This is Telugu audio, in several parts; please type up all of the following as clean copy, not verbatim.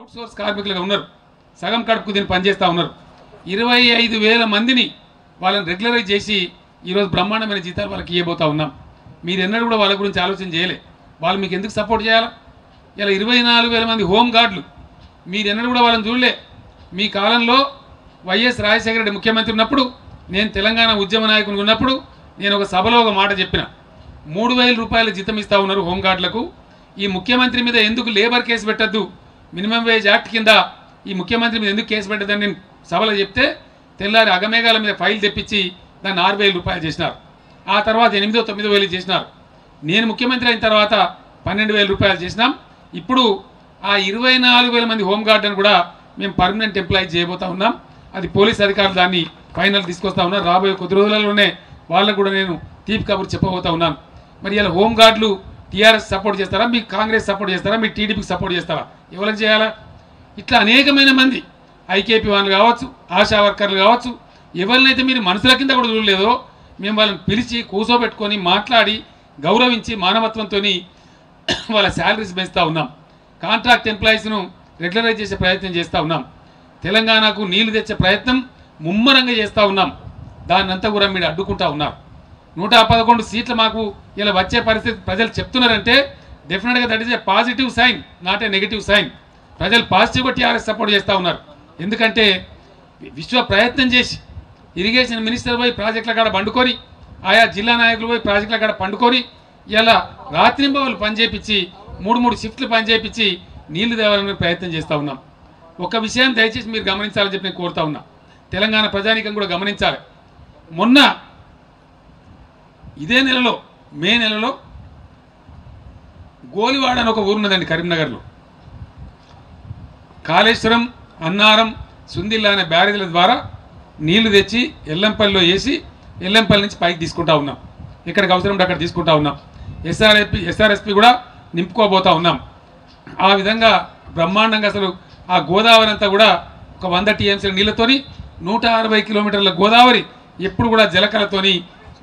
అవుట్ సోర్స్ కార్మికులుగా ఉన్నారు, సగం కడుపుకు దీన్ని పనిచేస్తూ ఉన్నారు. 25,000 మందిని వాళ్ళని రెగ్యులరైజ్ చేసి ఈరోజు బ్రహ్మాండమైన జీతాలు వాళ్ళకి ఇవ్వబోతా ఉన్నాం. మీరు ఎన్నడూ కూడా వాళ్ళ గురించి ఆలోచన చేయలే. వాళ్ళు మీకు ఎందుకు సపోర్ట్ చేయాలా? ఇలా 24,000 మంది హోమ్ గార్డులు, మీరు ఎన్నడూ కూడా వాళ్ళని చూడలే. మీ కాలంలో వైఎస్ రాజశేఖర రెడ్డి ముఖ్యమంత్రి ఉన్నప్పుడు, నేను తెలంగాణ ఉద్యమ నాయకుని ఉన్నప్పుడు నేను ఒక సభలో ఒక మాట చెప్పిన, 3,000 రూపాయల జీతం ఇస్తూ ఉన్నారు హోంగార్డులకు. ఈ ముఖ్యమంత్రి మీద ఎందుకు లేబర్ కేసు పెట్టద్దు, మినిమం వేజ్ యాక్ట్ కింద ఈ ముఖ్యమంత్రి మీద ఎందుకు కేసు పెట్టద్దని నేను సభలో చెప్తే, తెల్లారి అగమేఘాల మీద ఫైల్ తెప్పించి దాన్ని 6,000 రూపాయలు చేసినారు. ఆ తర్వాత 8,000-9,000 చేసినారు. నేను ముఖ్యమంత్రి అయిన తర్వాత 12,000 రూపాయలు చేసినాం. ఇప్పుడు ఆ 24,000 మంది హోంగార్డును కూడా మేము పర్మనెంట్ ఎంప్లాయీ చేయబోతా ఉన్నాం. అది పోలీస్ అధికారులు దాన్ని ఫైనల్ తీసుకొస్తా ఉన్నారు. రాబోయే కొద్ది రోజులలోనే వాళ్ళకు కూడా నేను తీపి కబురు చెప్పబోతా ఉన్నాను. మరి ఇలా హోంగార్డులు టీఆర్ఎస్ సపోర్ట్ చేస్తారా, మీకు కాంగ్రెస్ సపోర్ట్ చేస్తారా, మీకు టీడీపీకి సపోర్ట్ చేస్తారా, ఎవరికి చేయాలా? ఇట్లా అనేకమైన మంది ఐకేపీ వాళ్ళు కావచ్చు, ఆశా వర్కర్లు కావచ్చు, ఎవరినైతే మీరు మనసుల కింద కూడా చూడలేదో మేము వాళ్ళని పిలిచి కూర్చోబెట్టుకొని మాట్లాడి గౌరవించి మానవత్వంతో వాళ్ళ శాలరీస్ పెంచుతూ ఉన్నాం. కాంట్రాక్ట్ ఎంప్లాయీస్ను రెగ్యులరైజ్ చేసే ప్రయత్నం చేస్తూ ఉన్నాం. తెలంగాణకు నీళ్లు తెచ్చే ప్రయత్నం ముమ్మరంగా చేస్తూ ఉన్నాం. దాన్నంతా కూడా మీరు అడ్డుకుంటా ఉన్నారు. 111 సీట్లు మాకు ఇలా వచ్చే పరిస్థితి ప్రజలు చెప్తున్నారంటే డెఫినెట్గా that is a positive sign, not a negative sign. ప్రజలు పాజిటివ్గా టీఆర్ఎస్ సపోర్ట్ చేస్తూ ఉన్నారు. ఎందుకంటే విశ్వ ప్రయత్నం చేసి ఇరిగేషన్ మినిస్టర్ పోయి ప్రాజెక్టుల కాడ పండుకొని, ఆయా జిల్లా నాయకులు పోయి ప్రాజెక్టుల కాడ పండుకొని ఇలా రాత్రింబవళ్ళు పనిచేపించి 3 షిఫ్ట్లు పనిచేపించి నీళ్లు తేవాలని ప్రయత్నం చేస్తూ ఉన్నాం. ఒక విషయం దయచేసి మీరు గమనించాలని చెప్పి నేను కోరుతా ఉన్నా. తెలంగాణ ప్రజానీకం కూడా గమనించాలి. మొన్న ఇదే నెలలో మే నెలలో గోలివాడ అని ఒక ఊరున్నదండి కరీంనగర్లో. కాళేశ్వరం, అన్నారం, సుందిల్లా అనే బ్యారేజ్ల ద్వారా నీళ్లు తెచ్చి ఎల్లంపల్లిలో వేసి ఎల్లంపల్లి నుంచి పైకి తీసుకుంటా ఉన్నాం. ఎక్కడికి అవసరం ఉంటే అక్కడ తీసుకుంటా ఉన్నాం. ఎస్ఆర్ఎస్పి కూడా నింపుకోబోతా ఉన్నాం. ఆ విధంగా బ్రహ్మాండంగా అసలు ఆ గోదావరి అంతా కూడా ఒక 100 టీఎంసీల నీళ్లతోని 160 కిలోమీటర్ల గోదావరి ఎప్పుడు కూడా జలకళతోని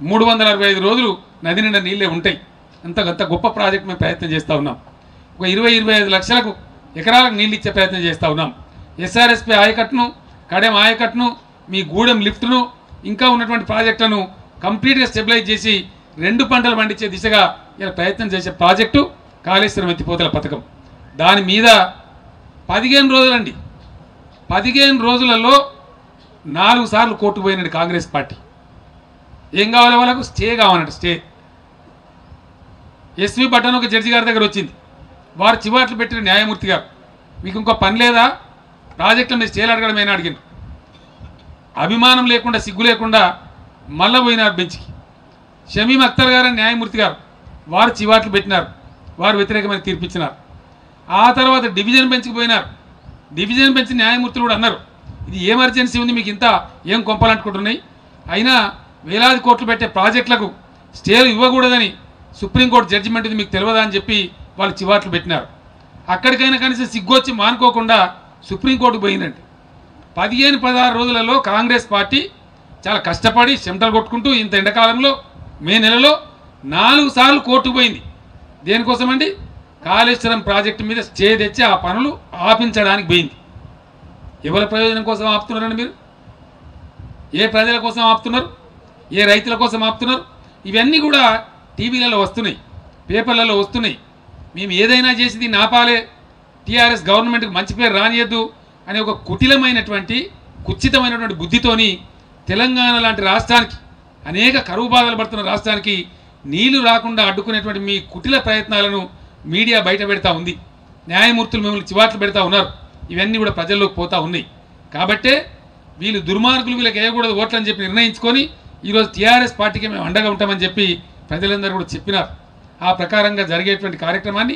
365 రోజులు నది నిండా నీళ్ళే ఉంటాయి. అంత గొప్ప ప్రాజెక్ట్ మేము ప్రయత్నం చేస్తూ ఉన్నాం. ఒక 20-25 లక్షలకు ఎకరాలకు నీళ్ళు ఇచ్చే ప్రయత్నం చేస్తూ ఉన్నాం. ఎస్ఆర్ఎస్పి ఆయకట్టును, కడెం ఆయకట్టును, మీ గూడెం లిఫ్ట్ను, ఇంకా ఉన్నటువంటి ప్రాజెక్టులను కంప్లీట్గా స్టెబిలైజ్ చేసి 2 పంటలు పండించే దిశగా ఇలా ప్రయత్నం చేసే ప్రాజెక్టు కాళేశ్వరం ఎత్తిపోతల పథకం. దాని మీద 15 రోజులండి, 15 రోజులలో 4 సార్లు కోర్టు పోయినది కాంగ్రెస్ పార్టీ. ఏం కావాలి వాళ్ళకు? స్టే కావాలంట. స్టే. ఎస్వి పట్టణ ఒక జడ్జి గారి దగ్గర వచ్చింది. వారు చివాట్లు పెట్టిన న్యాయమూర్తి గారు, మీకు ఇంకో పని లేదా, ప్రాజెక్టుల మీద స్టేలు అడగడమేనా అడిగింది. అభిమానం లేకుండా, సిగ్గు లేకుండా మళ్ళా పోయినారు బెంచ్కి. షమీం అఖ్తర్ గారు న్యాయమూర్తి గారు, వారు చివాట్లు పెట్టినారు, వారు వ్యతిరేకమైన తీర్పిచ్చినారు. ఆ తర్వాత డివిజన్ బెంచ్కి పోయినారు. డివిజన్ బెంచ్ న్యాయమూర్తులు కూడా అన్నారు, ఇది ఎమర్జెన్సీ ఉంది, మీకు ఇంత ఏం కొంపలంటుకుంటున్నాయి, అయినా వేలాది కోట్లు పెట్టే ప్రాజెక్టులకు స్టేలు ఇవ్వకూడదని సుప్రీంకోర్టు జడ్జిమెంట్ ఇది మీకు తెలియదా అని చెప్పి వాళ్ళు చివాట్లు పెట్టినారు. అక్కడికైనా కనీసం సిగ్గొచ్చి మానుకోకుండా సుప్రీంకోర్టుకు పోయిందండి. 15-16 రోజులలో కాంగ్రెస్ పార్టీ చాలా కష్టపడి చెమటలు కొట్టుకుంటూ ఇంత ఎండాకాలంలో మే నెలలో 4 సార్లు కోర్టుకు పోయింది. దేనికోసమండి? కాళేశ్వరం ప్రాజెక్టు మీద స్టే తెచ్చి ఆ పనులు ఆపించడానికి పోయింది. ఎవరి ప్రయోజనం కోసం ఆపుతున్నారండి మీరు? ఏ ప్రజల కోసం ఆపుతున్నారు? ఏ రైతుల కోసం ఆపుతున్నారు? ఇవన్నీ కూడా టీవీలలో వస్తున్నాయి, పేపర్లలో వస్తున్నాయి. మేము ఏదైనా చేసి దీన్ని ఆపాలే, టీఆర్ఎస్ గవర్నమెంట్కి మంచి పేరు రానియద్దు అనే ఒక కుటిలమైనటువంటి కుచ్చితమైనటువంటి బుద్ధితోని తెలంగాణ లాంటి రాష్ట్రానికి, అనేక కరువు బాధలు పడుతున్న రాష్ట్రానికి నీళ్లు రాకుండా అడ్డుకునేటువంటి మీ కుటిల ప్రయత్నాలను మీడియా బయట పెడతా ఉంది. న్యాయమూర్తులు మిమ్మల్ని చివాట్లు పెడతా ఉన్నారు. ఇవన్నీ కూడా ప్రజల్లోకి పోతూ ఉన్నాయి. కాబట్టే వీళ్ళు దుర్మార్గులు, వీళ్ళకి వేయకూడదు ఓట్లు అని చెప్పి నిర్ణయించుకొని ఈరోజు టీఆర్ఎస్ పార్టీకి మేము అండగా ఉంటామని చెప్పి ప్రజలందరూ కూడా చెప్పినారు. ఆ ప్రకారంగా జరిగేటువంటి కార్యక్రమాన్ని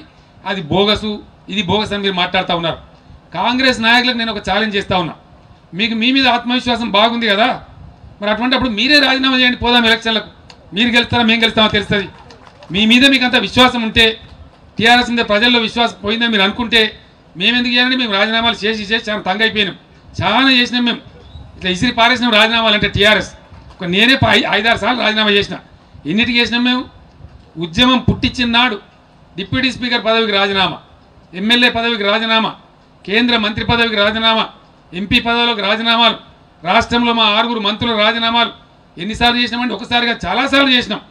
అది బోగసు, ఇది బోగస్ అని మీరు మాట్లాడుతూ ఉన్నారు. కాంగ్రెస్ నాయకులకు నేను ఒక ఛాలెంజ్ చేస్తూ ఉన్నా. మీకు మీ మీద ఆత్మవిశ్వాసం బాగుంది కదా, మరి అటువంటి అప్పుడు మీరే రాజీనామా చేయండి, పోదాం ఎలక్షన్లకు. మీరు గెలుస్తారా మేము గెలుస్తామో తెలుస్తుంది. మీ మీద మీకు అంత విశ్వాసం ఉంటే, టీఆర్ఎస్ మీద ప్రజల్లో విశ్వాసం పోయిందని మీరు అనుకుంటే మేము ఎందుకు చేయాలంటే మేము రాజీనామాలు చేసి చాలా తంగ అయిపోయినాం, చాలా చేసినాం. మేము ఇట్లా ఇసిరి పారేసినాం రాజీనామాలు అంటే టీఆర్ఎస్. నేనే 5-6 సార్లు రాజీనామా చేసిన. ఎన్నిటికి చేసినాం మేము? ఉద్యమం పుట్టించిన నాడు డిప్యూటీ స్పీకర్ పదవికి రాజీనామా, ఎమ్మెల్యే పదవికి రాజీనామా, కేంద్ర మంత్రి పదవికి రాజీనామా, ఎంపీ పదవులకు రాజీనామాలు, రాష్ట్రంలో మా 6 మంత్రుల రాజీనామాలు ఎన్నిసార్లు చేసినామంటే ఒకసారిగా చాలాసార్లు చేసినాం.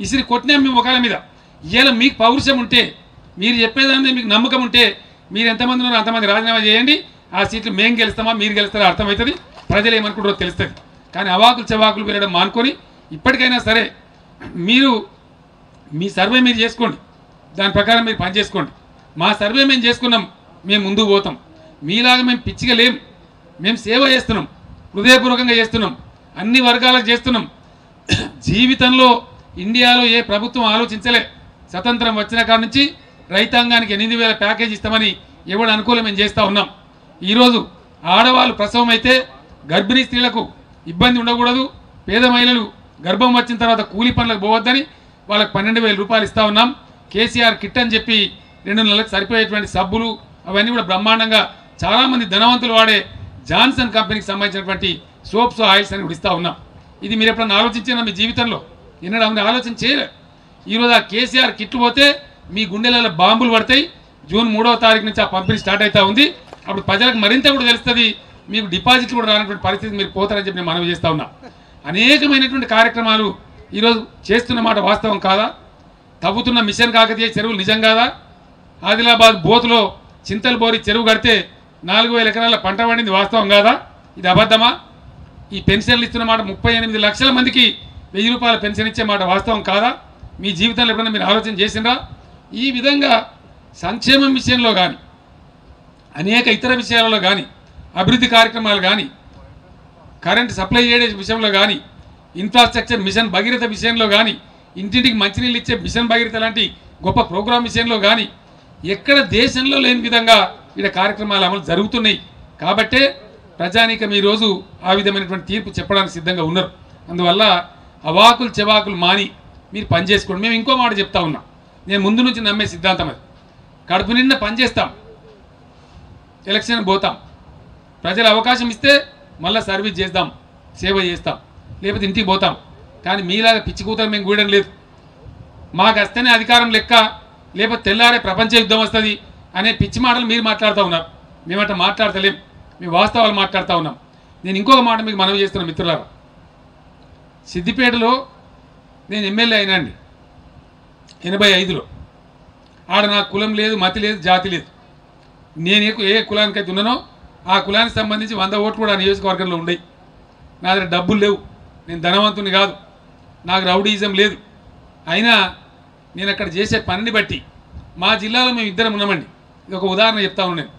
ఇసిరి కొట్టినాం మేము ఒకళ్ళ మీద. ఇవాళ మీకు పౌరుషం ఉంటే, మీరు చెప్పేదాన్ని మీకు నమ్మకం ఉంటే, మీరు ఎంతమంది ఉన్నారో అంతమంది రాజీనామా చేయండి. ఆ సీట్లు మేము గెలుస్తామా మీరు గెలుస్తారా అర్థమవుతుంది, ప్రజలు ఏమనుకుంటారో తెలుస్తుంది. కానీ అవాకులు చెవాకులు వెళ్ళడం మానుకొని ఇప్పటికైనా సరే మీరు మీ సర్వే మీరు చేసుకోండి, దాని ప్రకారం మీరు పనిచేసుకోండి. మా సర్వే మేము చేసుకున్నాం, మేము ముందుకు పోతాం. మీలాగా మేము పిచ్చిగా లేం, మేము సేవ చేస్తున్నాం, హృదయపూర్వకంగా చేస్తున్నాం, అన్ని వర్గాలకు చేస్తున్నాం. జీవితంలో ఇండియాలో ఏ ప్రభుత్వం ఆలోచించలే. స్వతంత్రం వచ్చిన కాడ నుంచి రైతాంగానికి 8,000 ప్యాకేజ్ ఇస్తామని ఎవడు అనుకూలం మేము చేస్తూ ఉన్నాం. ఈరోజు ఆడవాళ్ళు ప్రసవం అయితే గర్భిణీ స్త్రీలకు ఇబ్బంది ఉండకూడదు, పేద మహిళలు గర్భం వచ్చిన తర్వాత కూలీ పనులకు పోవద్దని వాళ్ళకి 12,000 రూపాయలు ఇస్తూ ఉన్నాం. కేసీఆర్ కిట్ అని చెప్పి 2 నెలలకు సరిపోయేటువంటి సబ్బులు అవన్నీ కూడా బ్రహ్మాండంగా చాలామంది ధనవంతులు వాడే జాన్సన్ కంపెనీకి సంబంధించినటువంటి సోప్స్ ఆయిల్స్ అని కూడా ఇస్తూ ఉన్నాం. ఇది మీరు ఎప్పుడన్నా ఆలోచించినా మీ జీవితంలో? ఎన్నడూ ఆలోచన చేయలేదు. ఈరోజు ఆ కేసీఆర్ కిట్లు పోతే మీ గుండెలలో బాంబులు పడతాయి. జూన్ 3వ తారీఖు నుంచి ఆ పంపిణీ స్టార్ట్ అవుతూ ఉంది. అప్పుడు ప్రజలకు మరింత కూడా తెలుస్తుంది, మీకు డిపాజిట్లు కూడా రానటువంటి పరిస్థితి మీరు పోతారని చెప్పి నేను మనవి చేస్తూ ఉన్నా. అనేకమైనటువంటి కార్యక్రమాలు ఈరోజు చేస్తున్న మాట వాస్తవం కాదా? తవ్వుతున్న మిషన్ కాకతీయ చెరువులు నిజం కాదా? ఆదిలాబాద్ బోతులో చింతల్ బోరి చెరువు కడితే 4,000 ఎకరాల పంట పండింది వాస్తవం కాదా? ఇది అబద్ధమా? ఈ పెన్షన్లు ఇస్తున్న మాట 38 లక్షల మందికి 1000 రూపాయల పెన్షన్ ఇచ్చే మాట వాస్తవం కాదా? మీ జీవితంలో ఎప్పుడైనా మీరు ఆలోచన చేసినరా? ఈ విధంగా సంక్షేమం విషయంలో కానీ, అనేక ఇతర విషయాలలో కానీ, అభివృద్ధి కార్యక్రమాలు కానీ, కరెంట్ సప్లై చేయడే విషయంలో కానీ, ఇన్ఫ్రాస్ట్రక్చర్ మిషన్ భగీరథ విషయంలో కానీ, ఇంటింటికి మంచినీళ్ళు ఇచ్చే మిషన్ భగీరథ లాంటి గొప్ప ప్రోగ్రాం విషయంలో కానీ ఎక్కడ దేశంలో లేని విధంగా ఇక్కడ కార్యక్రమాలు అమలు జరుగుతున్నాయి. కాబట్టే ప్రజానీకం ఈరోజు ఆ విధమైనటువంటి తీర్పు చెప్పడానికి సిద్ధంగా ఉన్నారు. అందువల్ల అవాకులు చెవాకులు మాని మీరు పనిచేసుకోండి. మేము ఇంకో మాట చెప్తా ఉన్నాం, నేను ముందు నుంచి నమ్మే సిద్ధాంతం అది. కడుపు నిండా పనిచేస్తాం, ఎలక్షన్ పోతాం, ప్రజలు అవకాశం ఇస్తే మళ్ళీ సర్వీస్ చేద్దాం, సేవ చేస్తాం, లేకపోతే ఇంటికి పోతాం. కానీ మీలాగా పిచ్చి కూతలు మేము గూయడం లేదు. మాకు వస్తేనే అధికారం లెక్క, లేకపోతే తెల్లారే ప్రపంచ యుద్ధం వస్తుంది అనే పిచ్చి మాటలు మీరు మాట్లాడుతూ ఉన్నారు. మేమట మాట్లాడతలేం, మీ వాస్తవాలు మాట్లాడుతూ ఉన్నాం. నేను ఇంకొక మాట మీకు మనవి చేస్తున్నాను మిత్రులారా. సిద్దిపేటలో నేను ఎమ్మెల్యే అయినా అండి 85లో. ఆడ నాకు కులం లేదు, మతి లేదు, జాతి లేదు. నేను ఏ కులానికైతే ఉన్నానో ఆ కులానికి సంబంధించి 100 ఓట్లు కూడా ఆ నియోజకవర్గంలో ఉండేవి. నా దగ్గర డబ్బులు లేవు, నేను ధనవంతుని కాదు, నాకు రౌడీయిజం లేదు. అయినా నేను అక్కడ చేసే పనిని బట్టి మా జిల్లాలో మేము ఇద్దరం ఉన్నామండి. ఇది ఒక ఉదాహరణ చెప్తా ఉన్నాను.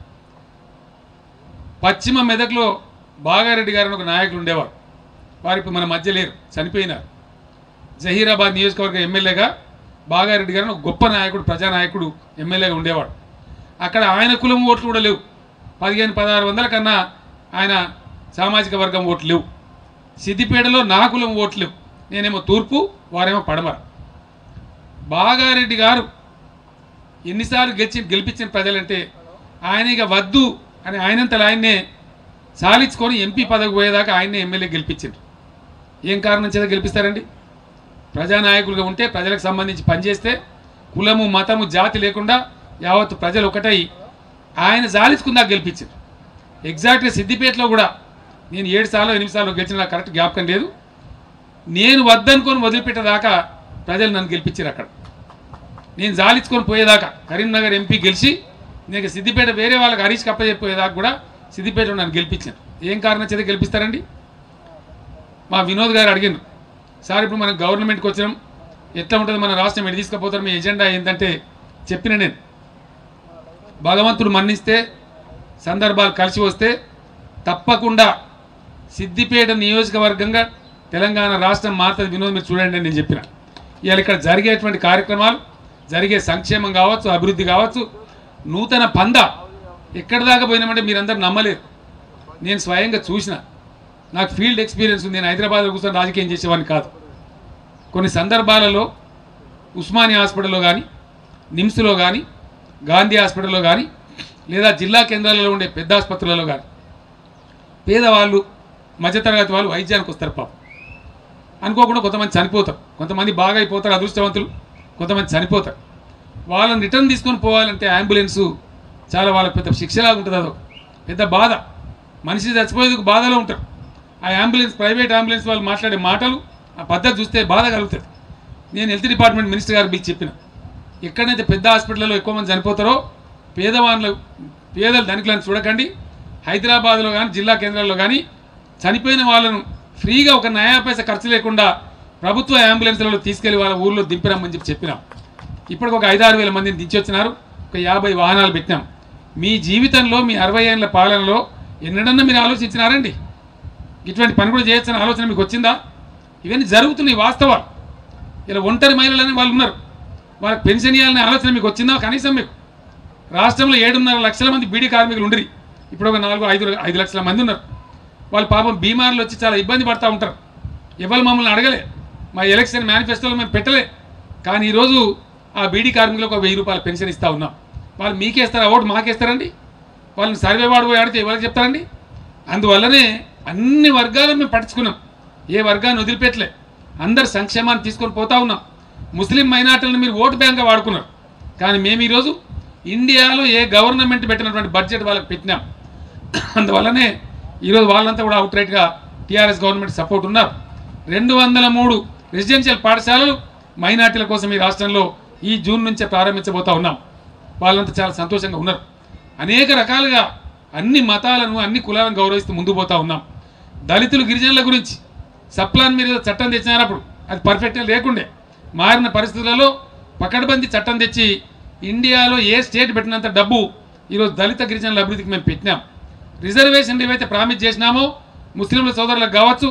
పశ్చిమ మెదక్లో బాగారెడ్డి గారు ఒక నాయకులు ఉండేవారు. వారు ఇప్పుడు మన మధ్య లేరు, చనిపోయినారు. జహీరాబాద్ నియోజకవర్గ ఎమ్మెల్యేగా బాగారెడ్డి గారు ఒక గొప్ప నాయకుడు, ప్రజానాయకుడు ఎమ్మెల్యేగా ఉండేవాడు. అక్కడ ఆయన కులం ఓట్లు కూడా లేవు. 1500-1600 కన్నా ఆయన సామాజిక వర్గం ఓట్లు లేవు. సిద్దిపేటలో నా కులం ఓట్లు లేవు. నేనేమో తూర్పు, వారేమో పడమర. బాగారెడ్డి గారు ఎన్నిసార్లు గెలిపించిన ప్రజలంటే ఆయన ఇక వద్దు అని ఆయనంతలో ఆయన్నే సాలించుకొని ఎంపీ పదవి పోయేదాకా ఆయన్నే ఎమ్మెల్యే గెలిపించారు. ఏం కారణం చేత గెలిపిస్తారండి? ప్రజానాయకులుగా ఉంటే, ప్రజలకు సంబంధించి పనిచేస్తే, కులము మతము జాతి లేకుండా యావత్తు ప్రజలు ఒకటై ఆయన సాలించుకుందాక గెలిపించారు. ఎగ్జాక్ట్గా సిద్దిపేటలో కూడా నేను 7 సార్లు 8 సార్లు గెలిచిన నాకు కరెక్ట్ జ్ఞాపకం లేదు. నేను వద్దనుకొని వదిలిపెట్టేదాకా ప్రజలు నన్ను గెలిపించారు. అక్కడ నేను జాలించుకొని పోయేదాకా, కరీంనగర్ ఎంపీ గెలిచి నేను సిద్దిపేట వేరే వాళ్ళకి హరీష్ కప్పచెప్పోయేదాకా కూడా సిద్దిపేటలో నన్ను గెలిపించాను. ఏం కారణం చేత గెలిపిస్తారండి? మా వినోద్ గారు అడిగాను, సార్ ఇప్పుడు మనం గవర్నమెంట్కి వచ్చినాం, ఎట్లా ఉంటుంది మన రాష్ట్రం, ఎటు తీసుకుపోతారు, మీ ఎజెండా ఏంటంటే చెప్పిన నేను భగవంతుడు మన్నిస్తే, సందర్భాలు కలిసి వస్తే తప్పకుండా సిద్దిపేట నియోజకవర్గంగా తెలంగాణ రాష్ట్రం మారుతుంది. వినోద్ మీరు చూడండి అని నేను చెప్పిన. ఇవాళ ఇక్కడ జరిగేటువంటి కార్యక్రమాలు, జరిగే సంక్షేమం కావచ్చు, అభివృద్ధి కావచ్చు, నూతన పంద ఎక్కడి దాకా పోయినామంటే మీరందరూ నమ్మలేరు. నేను స్వయంగా చూసిన, నాకు ఫీల్డ్ ఎక్స్పీరియన్స్ ఉంది. నేను హైదరాబాద్లో కూర్చొని రాజకీయం చేసేవాడిని కాదు. కొన్ని సందర్భాలలో ఉస్మానియా హాస్పిటల్లో కానీ, నిమ్స్లో కానీ, గాంధీ హాస్పిటల్లో కానీ, లేదా జిల్లా కేంద్రాలలో ఉండే పెద్ద ఆసుపత్రులలో కానీ పేదవాళ్ళు, మధ్యతరగతి వాళ్ళు వైద్యానికి వస్తారు. పాపం అనుకోకుండా కొంతమంది చనిపోతారు, కొంతమంది బాగా అయిపోతారు, అదృష్టవంతులు, కొంతమంది చనిపోతారు. వాళ్ళని రిటర్న్ తీసుకొని పోవాలంటే అంబులెన్సు చాలా వాళ్ళకి పెద్ద శిక్షలాగా ఉంటుంది, అదొక పెద్ద బాధ. మనిషి చచ్చిపోయేందుకు బాధలో ఉంటారు. ఆ అంబులెన్స్, ప్రైవేట్ అంబులెన్స్ వాళ్ళు మాట్లాడే మాటలు, ఆ పద్ధతి చూస్తే బాధ కలుగుతుంది. నేను హెల్త్ డిపార్ట్మెంట్ మినిస్టర్ గారికి పిలిచి చెప్పిన, ఎక్కడైతే పెద్ద హాస్పిటల్లో ఎక్కువ మంది చనిపోతారో పేదలు ధనికులను చూడకండి. హైదరాబాద్లో కానీ జిల్లా కేంద్రాల్లో కానీ చనిపోయిన వాళ్ళను ఫ్రీగా ఒక నయా పైసా ఖర్చు లేకుండా ప్రభుత్వ అంబులెన్స్లలో తీసుకెళ్లి వాళ్ళ ఊళ్ళో దింపినామని చెప్పినాం. ఇప్పటికి ఒక 5-6 వేల మందిని దించి వచ్చినారు. ఒక 50 వాహనాలు పెట్టినాం. మీ జీవితంలో మీ 60 ఏళ్ళ పాలనలో ఎన్నడన్నా మీరు ఆలోచించినారండి? ఇటువంటి పని కూడా చేయొచ్చని ఆలోచన మీకు వచ్చిందా? ఇవన్నీ జరుగుతున్నాయి వాస్తవాలు. ఇలా ఒంటరి మహిళలని వాళ్ళు ఉన్నారు, వాళ్ళకి పెన్షన్ ఇవ్వాలనే ఆలోచన మీకు వచ్చిందా? కనీసం మీకు రాష్ట్రంలో 7.5 లక్షల మంది బీడీ కార్మికులు ఉండరు, ఇప్పుడు ఒక 4-5 లక్షల మంది ఉన్నారు. వాళ్ళు పాపం బీమార్లు వచ్చి చాలా ఇబ్బంది పడుతూ ఉంటారు. ఎవరు మమ్మల్ని అడగలే, మా ఎలక్షన్ మేనిఫెస్టోలో మేము పెట్టలే. కానీ ఈరోజు ఆ బీడీ కార్మికులకు ఒక 1000 రూపాయల పెన్షన్ ఇస్తూ ఉన్నాం. వాళ్ళు మీకేస్తారా ఓటు? మాకేస్తారండి? వాళ్ళని సర్వే వాడు పోయి ఆడితే ఎవరికి చెప్తారండి? అందువల్లనే అన్ని వర్గాలను మేము పట్టించుకున్నాం, ఏ వర్గాన్ని వదిలిపెట్టలే, అందరు సంక్షేమాన్ని తీసుకొని పోతా ఉన్నాం. ముస్లిం మైనార్టీలను మీరు ఓటు బ్యాంక్గా వాడుకున్నారు, కానీ మేము ఈరోజు ఇండియాలో ఏ గవర్నమెంట్ పెట్టినటువంటి బడ్జెట్ వాళ్ళకి పెట్టినాం. అందువల్లనే ఈరోజు వాళ్ళంతా కూడా అవుట్ రైట్గా టీఆర్ఎస్ గవర్నమెంట్ సపోర్ట్ ఉన్నారు. 203 రెసిడెన్షియల్ పాఠశాలలు మైనార్టీల కోసం ఈ రాష్ట్రంలో ఈ జూన్ నుంచే ప్రారంభించబోతా ఉన్నాం. వాళ్ళంతా చాలా సంతోషంగా ఉన్నారు. అనేక రకాలుగా అన్ని మతాలను అన్ని కులాలను గౌరవిస్తూ ముందుకు పోతా ఉన్నాం. దళితులు గిరిజనుల గురించి సప్లాన్ మీద చట్టం తెచ్చినప్పుడు అది పర్ఫెక్ట్గా లేకుండే, మారిన పరిస్థితులలో పకడ్బందీ చట్టం తెచ్చి ఇండియాలో ఏ స్టేట్ పెట్టినంత డబ్బు ఈరోజు దళిత గిరిజనుల అభివృద్ధికి మేము పెట్టినాం. రిజర్వేషన్లు ఏవైతే ప్రామిస్ చేసినామో ముస్లింల సోదరులకు కావచ్చు,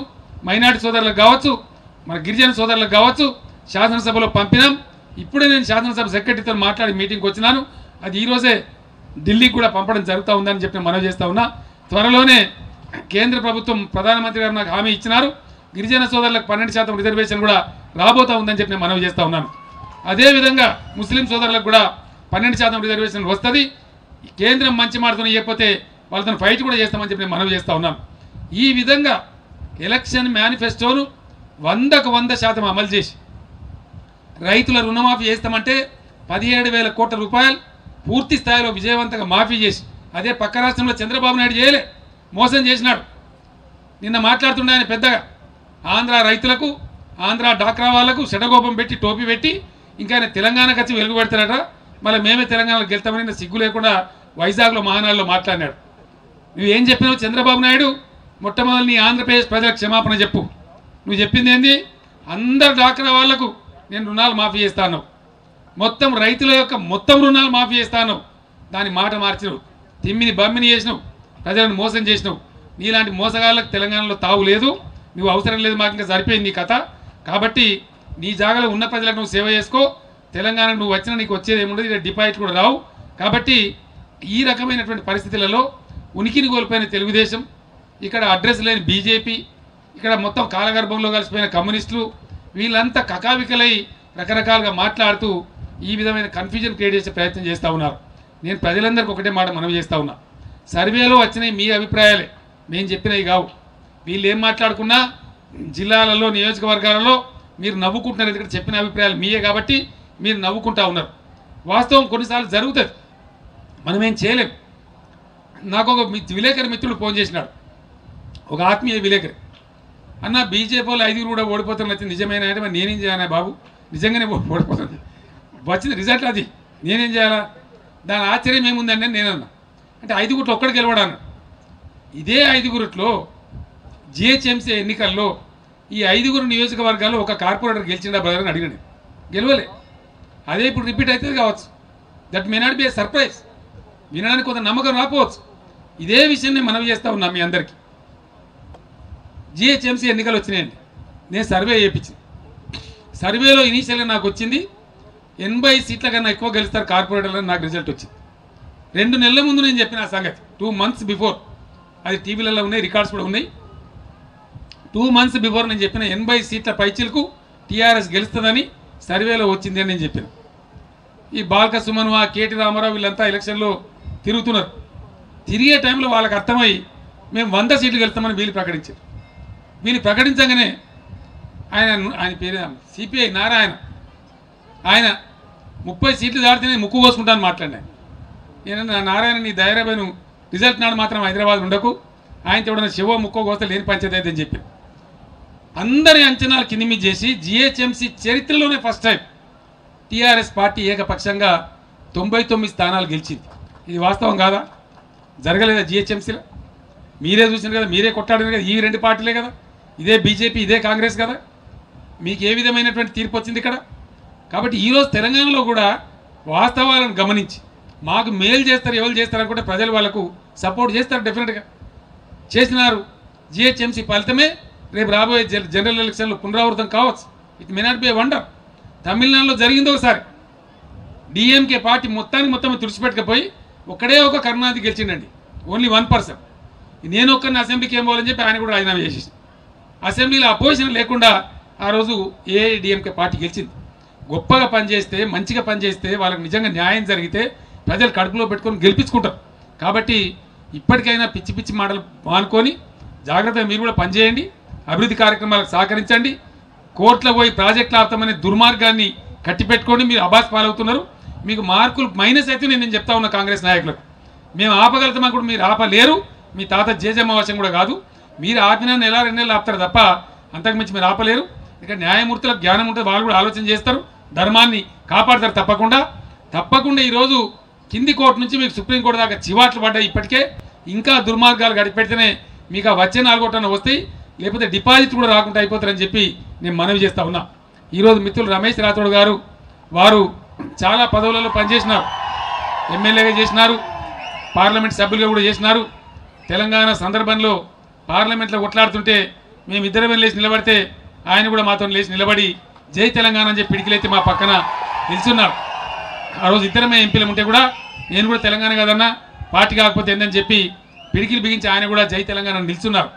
మైనార్టీ సోదరులకు కావచ్చు, మన గిరిజన సోదరులకు కావచ్చు, శాసనసభలో పంపినాం. ఇప్పుడే నేను శాసనసభ సెక్రటరీతో మాట్లాడి మీటింగ్కి వచ్చినాను. అది ఈరోజే ఢిల్లీకి కూడా పంపడం జరుగుతూ ఉందని చెప్పి మనవి చేస్తూ ఉన్నా. త్వరలోనే కేంద్ర ప్రభుత్వం ప్రధానమంత్రి గారు నాకు హామీ ఇచ్చినారు, గిరిజన సోదరులకు 12% రిజర్వేషన్ కూడా రాబోతూ ఉందని చెప్పి నేను మనవి చేస్తూ ఉన్నాను. అదేవిధంగా ముస్లిం సోదరులకు కూడా 12% రిజర్వేషన్ వస్తుంది. కేంద్రం మంచి మాటతో ఇవ్వకపోతే వాళ్ళతో ఫైట్ కూడా చేస్తామని చెప్పి నేను మనవి చేస్తూ ఉన్నాను. ఈ విధంగా ఎలక్షన్ మేనిఫెస్టోను 100కు 100% అమలు చేసి రైతుల రుణమాఫీ చేస్తామంటే 17,000 కోట్ల రూపాయలు పూర్తి స్థాయిలో విజయవంతంగా మాఫీ చేసి, అదే పక్క రాష్ట్రంలో చంద్రబాబు నాయుడు చేయలే, మోసం చేసినాడు. నిన్న మాట్లాడుతుండే ఆయన పెద్దగా ఆంధ్ర రైతులకు, ఆంధ్ర డాక్రా వాళ్లకు శటగోపం పెట్టి టోపీ పెట్టి ఇంకా ఆయన తెలంగాణకు వచ్చి వెలుగు పెడతారట, మళ్ళీ మేమే తెలంగాణలో గెలుతామని సిగ్గు లేకుండా వైజాగ్లో మహానాడులో మాట్లాడినాడు. నువ్వేం చెప్పినావు చంద్రబాబు నాయుడు? మొట్టమొదటి నీ ఆంధ్రప్రదేశ్ ప్రజలకు క్షమాపణ చెప్పు. నువ్వు చెప్పింది ఏంది? అందరు డాక్రా వాళ్లకు నేను రుణాలు మాఫీ చేస్తాను, మొత్తం రైతుల యొక్క మొత్తం రుణాలు మాఫీ చేస్తాను. దాని మాట మార్చినవు, తిమ్మిని బమ్మిని చేసినావు, ప్రజలను మోసం చేసినావు. నీలాంటి మోసగాళ్ళకు తెలంగాణలో తావు లేదు, నువ్వు అవసరం లేదు, మాకు ఇంకా సరిపోయింది నీ కథ. కాబట్టి నీ జాగాలో ఉన్న ప్రజలకు నువ్వు సేవ చేసుకో. తెలంగాణకు నువ్వు వచ్చినా నీకు వచ్చేది ఏముండదు, ఇక్కడ డిపాజిట్ కూడా రావు. కాబట్టి ఈ రకమైనటువంటి పరిస్థితులలో ఉనికిని కోల్పోయిన తెలుగుదేశం, ఇక్కడ అడ్రస్ లేని బీజేపీ, ఇక్కడ మొత్తం కాలగర్భంలో కలిసిపోయిన కమ్యూనిస్టులు, వీళ్ళంతా కకావికలై రకరకాలుగా మాట్లాడుతూ ఈ విధమైన కన్ఫ్యూజన్ క్రియేట్ చేసే ప్రయత్నం చేస్తూ ఉన్నారు. నేను ప్రజలందరికీ ఒకటే మాట మనవి చేస్తూ ఉన్నా, సర్వేలో వచ్చినాయి మీ అభిప్రాయాలే, మేము చెప్పినవి కావు. వీళ్ళు ఏం మాట్లాడుకున్నా జిల్లాలలో నియోజకవర్గాలలో మీరు నవ్వుకుంటున్నారు, ఎందుకంటే చెప్పిన అభిప్రాయాలు మీయే కాబట్టి మీరు నవ్వుకుంటా ఉన్నారు. వాస్తవం కొన్నిసార్లు జరుగుతుంది, మనమేం చేయలేం. నాకు ఒక విలేకరి మిత్రుడు ఫోన్ చేసినాడు, ఒక ఆత్మీయ విలేకరి, అన్న బీజేపీ వాళ్ళు 5 కూడా ఓడిపోతారు, నచ్చింది నిజమైన అంటే మరి నేనేం చేయాలా బాబు, నిజంగానే ఓడిపోతుంది, వచ్చింది రిజల్ట్ అది, నేనేం చేయాలా, దాని ఆశ్చర్యం ఏముందండి అని నేనన్నా. అంటే 5 ఒక్కడికి గెలవడాను. ఇదే 5 జిహెచ్ఎంసీ ఎన్నికల్లో ఈ 5 నియోజకవర్గాల్లో ఒక కార్పొరేటర్ గెలిచిండా బ్రదర్ అని అడిగాను, గెలవలే. అదే ఇప్పుడు రిపీట్ అవుతుంది కావచ్చు, that may not be a surprise, వినడానికి కొంత నమ్మకం రాకపోవచ్చు. ఇదే విషయం నేను మనవి చేస్తూ ఉన్నా మీ అందరికీ. జిహెచ్ఎంసీ ఎన్నికలు వచ్చినాయండి, నేను సర్వే చేయించింది. సర్వేలో ఇనీషియల్గా నాకు వచ్చింది 80 సీట్ల కన్నా ఎక్కువ గెలుస్తారు కార్పొరేటర్లు అని నాకు రిజల్ట్ వచ్చింది. 2 నెలల ముందు నేను చెప్పిన ఆ సంగతి, 2 months బిఫోర్, అది టీవీలలో ఉన్నాయి, రికార్డ్స్ కూడా ఉన్నాయి. 2 months బిఫోర్ నేను చెప్పిన 80 సీట్ల పైచీలకు టీఆర్ఎస్ గెలుస్తుందని సర్వేలో వచ్చింది అని నేను చెప్పాను. ఈ బాల్క సుమన్, కేటీ రామారావు వీళ్ళంతా ఎలక్షన్లో తిరుగుతున్నారు. తిరిగే టైంలో వాళ్ళకి అర్థమై మేము 100 సీట్లు గెలుస్తామని వీళ్ళు ప్రకటించారు. వీళ్ళు ప్రకటించగానే ఆయన పేరు సిపిఐ నారాయణ, ఆయన 30 సీట్లు దాటితేనే ముక్కు కోసుకుంటాను మాట్లాడినాను. నారాయణ నీ ధైర్యమైన రిజల్ట్ నాడు మాత్రం హైదరాబాద్ ఉండకు, ఆయనతో ఎవడన్నా శివ ముక్కో కోస్తే లేని పంచాయతీ అయితే అని చెప్పి అందరి అంచనాలు కింది మీద చేసి జిహెచ్ఎంసీ చరిత్రలోనే ఫస్ట్ టైం టీఆర్ఎస్ పార్టీ ఏకపక్షంగా 99 స్థానాలు గెలిచింది. ఇది వాస్తవం కాదా? జరగలేదా జిహెచ్ఎంసీలో? మీరే చూసినారు కదా, మీరే కొట్టాడినారు కదా, ఈ రెండు పార్టీలే కదా, ఇదే బీజేపీ ఇదే కాంగ్రెస్ కదా. మీకు ఏ విధమైనటువంటి తీర్పు వచ్చింది ఇక్కడ? కాబట్టి ఈరోజు తెలంగాణలో కూడా వాస్తవాలను గమనించి మాకు మేలు చేస్తారు, ఎవరు చేస్తారు అనుకుంటే ప్రజలు వాళ్ళకు సపోర్ట్ చేస్తారు, డెఫినెట్గా చేసినారు. జిహెచ్ఎంసీ ఫలితమే రేపు రాబోయే జనరల్ ఎలక్షన్లో పునరావృతం కావచ్చు. It may not be a wonder. తమిళనాడులో జరిగింది ఒకసారి, డిఎంకే పార్టీ మొత్తం తుడిచిపెట్టకపోయి ఒక్కడే ఒక కరుణానిధి గెలిచిండండి, ఓన్లీ 1%. నేను ఒక్కరిని అసెంబ్లీకి ఏం పోవాలని చెప్పి ఆయన కూడా రాజీనామా చేసేసి అసెంబ్లీలో అపోజిషన్ లేకుండా ఆ రోజు ఏఐడిఎంకే పార్టీ గెలిచింది. గొప్పగా పనిచేస్తే, మంచిగా పనిచేస్తే, వాళ్ళకి నిజంగా న్యాయం జరిగితే ప్రజలు కడుపులో పెట్టుకొని గెలిపించుకుంటారు. కాబట్టి ఇప్పటికైనా పిచ్చి పిచ్చి మాటలు మానుకొని జాగ్రత్తగా మీరు కూడా పనిచేయండి, అభివృద్ధి కార్యక్రమాలకు సహకరించండి. కోర్టులో పోయి ప్రాజెక్టులు ఆపుతామనే దుర్మార్గాన్ని కట్టిపెట్టుకొని మీరు అబాస్ పాలవుతున్నారు. మీకు మార్కులు మైనస్ అయితే నేను చెప్తా ఉన్నా కాంగ్రెస్ నాయకులకు, మేము ఆపగలుగుతామని కూడా మీరు ఆపలేరు. మీ తాత జేజమ్మావాసం కూడా కాదు, మీరు ఆపినా నెల 2 నెలలు ఆపుతారు తప్ప అంతకుమించి మీరు ఆపలేరు. ఇక న్యాయమూర్తులకు జ్ఞానం ఉంటుంది, వాళ్ళు కూడా ఆలోచన చేస్తారు, ధర్మాన్ని కాపాడతారు తప్పకుండా. ఈరోజు కింది కోర్టు నుంచి మీకు సుప్రీంకోర్టు దాకా చివాట్లు పడ్డాయి. ఇప్పటికే ఇంకా దుర్మార్గాలు గడిపెడితేనే మీకు ఆ వచ్చే 4 కోట్లన్న వస్తాయి, లేకపోతే డిపాజిట్ కూడా రాకుండా అయిపోతారని చెప్పి నేను మనవి చేస్తా ఉన్నా. ఈరోజు మిత్రులు రమేష్ రాథోడ్ గారు వారు చాలా పదవులలో పనిచేసినారు, ఎమ్మెల్యేగా చేసినారు, పార్లమెంట్ సభ్యులుగా కూడా చేసినారు. తెలంగాణ సందర్భంలో పార్లమెంట్లో కొట్లాడుతుంటే మేమిద్దరం లేచి నిలబడితే ఆయన కూడా మాతో లేచి నిలబడి జై తెలంగాణ అని చెప్పి పిడికిలైతే మా పక్కన నిల్చున్నారు. ఆ రోజు ఇద్దరమే ఎంపీలు ఉంటే కూడా నేను కూడా తెలంగాణ కాదన్నా పార్టీ కాకపోతే ఏందని చెప్పి పిడికిలు బిగించి ఆయన కూడా జై తెలంగాణ నిల్చున్నారు.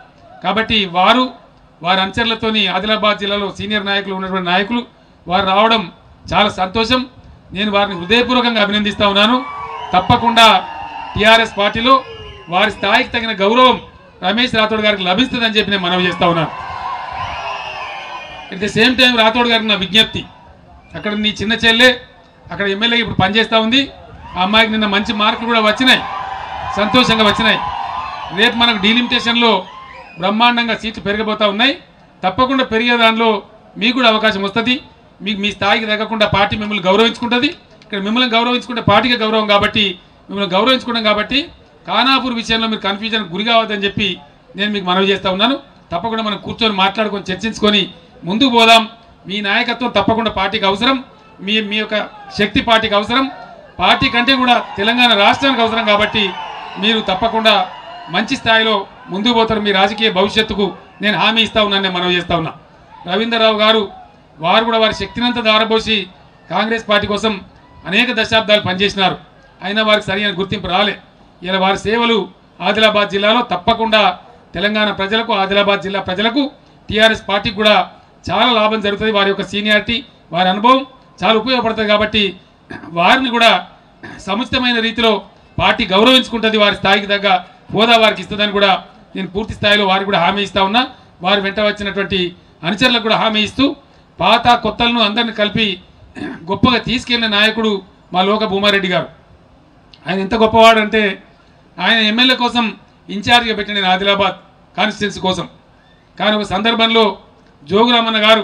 కాబట్టి వారి అనుచరులతోని ఆదిలాబాద్ జిల్లాలో సీనియర్ నాయకులు ఉన్నటువంటి నాయకులు వారు రావడం చాలా సంతోషం. నేను వారిని హృదయపూర్వకంగా అభినందిస్తా ఉన్నాను. తప్పకుండా టీఆర్ఎస్ పార్టీలో వారి స్థాయికి తగిన గౌరవం రమేష్ రాథోడ్ గారికి లభిస్తుందని చెప్పి నేను మనవి చేస్తా ఉన్నాను. At the same time Rathod గారికి నా విజ్ఞప్తి, అక్కడ నీ చిన్న చెల్లె అక్కడ ఎమ్మెల్యే ఇప్పుడు పనిచేస్తూ ఉంది, ఆ అమ్మాయికి నిన్న మంచి మార్కులు కూడా వచ్చినాయి, సంతోషంగా వచ్చినాయి. రేపు మనకు డీలిమిటేషన్లో బ్రహ్మాండంగా సీట్లు పెరగబోతూ ఉన్నాయి. తప్పకుండా పెరిగే దానిలో మీకు కూడా అవకాశం వస్తుంది. మీకు మీ స్థాయికి తగ్గకుండా పార్టీ మిమ్మల్ని గౌరవించుకుంటుంది. ఇక్కడ మిమ్మల్ని గౌరవించుకుంటే పార్టీకి గౌరవం కాబట్టి మిమ్మల్ని గౌరవించుకుంటాం. కాబట్టి ఖానాపూర్ విషయంలో మీరు కన్ఫ్యూజన్ గురి కావద్దని చెప్పి నేను మీకు మనవి చేస్తూ ఉన్నాను. తప్పకుండా మనం కూర్చొని మాట్లాడుకొని చర్చించుకొని ముందుకు పోదాం. మీ నాయకత్వం తప్పకుండా పార్టీకి అవసరం, మీ యొక్క శక్తి పార్టీకి అవసరం, పార్టీ కంటే కూడా తెలంగాణ రాష్ట్రానికి అవసరం. కాబట్టి మీరు తప్పకుండా మంచి స్థాయిలో ముందుకు పోతారు. మీ రాజకీయ భవిష్యత్తుకు నేను హామీ ఇస్తా ఉన్నాను, నేను మనవి చేస్తా ఉన్నా. రవీంద్రరావు గారు వారు కూడా వారి శక్తినంతా దారబోసి కాంగ్రెస్ పార్టీ కోసం అనేక దశాబ్దాలు పనిచేసినారు, అయినా వారికి సరైన గుర్తింపు రాలే. ఇలా వారి సేవలు ఆదిలాబాద్ జిల్లాలో తప్పకుండా తెలంగాణ ప్రజలకు, ఆదిలాబాద్ జిల్లా ప్రజలకు, టీఆర్ఎస్ పార్టీకి కూడా చాలా లాభం జరుగుతుంది. వారి యొక్క సీనియారిటీ, వారి అనుభవం చాలా ఉపయోగపడుతుంది. కాబట్టి వారిని కూడా సముచితమైన రీతిలో పార్టీ గౌరవించుకుంటుంది, వారి స్థాయికి తగ్గ హోదా వారికి ఇస్తుందని కూడా నేను పూర్తి స్థాయిలో వారికి కూడా హామీ ఇస్తా ఉన్నా. వారి వెంట వచ్చినటువంటి అనుచరులకు కూడా హామీ ఇస్తూ పాత కొత్తలను అందరిని కలిపి గొప్పగా తీసుకెళ్లిన నాయకుడు మా లోక భూమారెడ్డి గారు. ఆయన ఎంత గొప్పవాడు అంటే ఆయన ఎమ్మెల్యే కోసం ఇన్ఛార్జ్గా పెట్టిన నేను ఆదిలాబాద్ కాన్స్టిట్యున్సీ కోసం. కానీ ఒక సందర్భంలో జోగురామన్న గారు